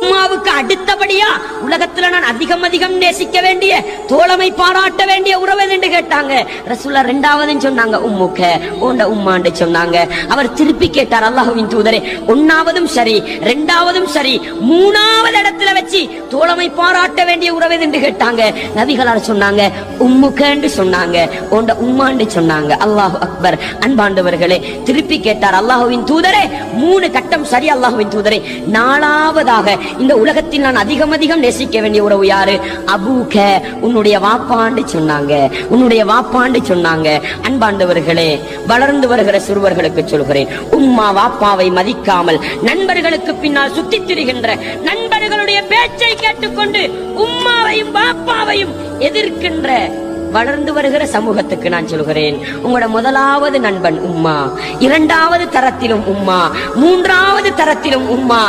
உம்மாவுக்கு அடுத்தபடியா உலகத்துல நான் அதிகம் அதிகம் நேசிக்க வேண்டிய தோழமை பாராட்ட வேண்டிய உறவு என்று கேட்டாங்க. ரசூலுல்லாஹ் இரண்டாவது சொன்னாங்க உம்முக்க உண்ட உம்மான்னு சொன்னாங்க. அவர் திருப்பி கேட்டார், அல்லாஹ்வின் தூதரே, ஒன்னாவதும் சரி இரண்டாவதும் சரி மூணாவது இடத்துல வச்சு தோழமை பாராட்ட வேண்டிய உறவு என்று கேட்டாங்க. நபிகளார் சொன்னாங்க உம்முக்க என்று சொன்னாங்க, உண்ட உம்மான்னு சொன்னாங்க. அல்லாஹ் அக்பர். அன்பாண்டவர்களே, திருப்பி கேட்டார், அல்லாஹ்வின் தூதரே, மூணு கட்டம் சரி அல்லாஹ்வின் தூதரே, நாலாவதாக இந்த உலகத்தில் நான் அதிகம் அதிகம் நேசிக்க வேண்டிய உறவு யாரு? அபூக, உன்னுடைய வாப்பாண்டு சொன்னாங்க, உன்னுடைய வாப்பாண்டு சொன்னாங்க. அன்பாண்டவர்களே, வளர்ந்து வருகிற சிறுவர்களுக்கு சொல்கிறேன், உம்மா வாப்பாவை மதிக்காமல் நண்பர்களுக்கு பின்னால் சுத்தித் திரிகின்ற நண்பர்களுடைய பேச்சை கேட்டுக்கொண்டு உம்மாவையும் வாப்பாவையும் எதிர்க்கின்ற வளர்ந்து வருகிற சமூகத்துக்கு நான் சொல்கிறேன், உங்களோட முதலாவது நண்பன் உம்மா, இரண்டாவது தரத்திலும் உம்மா, மூன்றாவது தரத்திலும் உம்மா.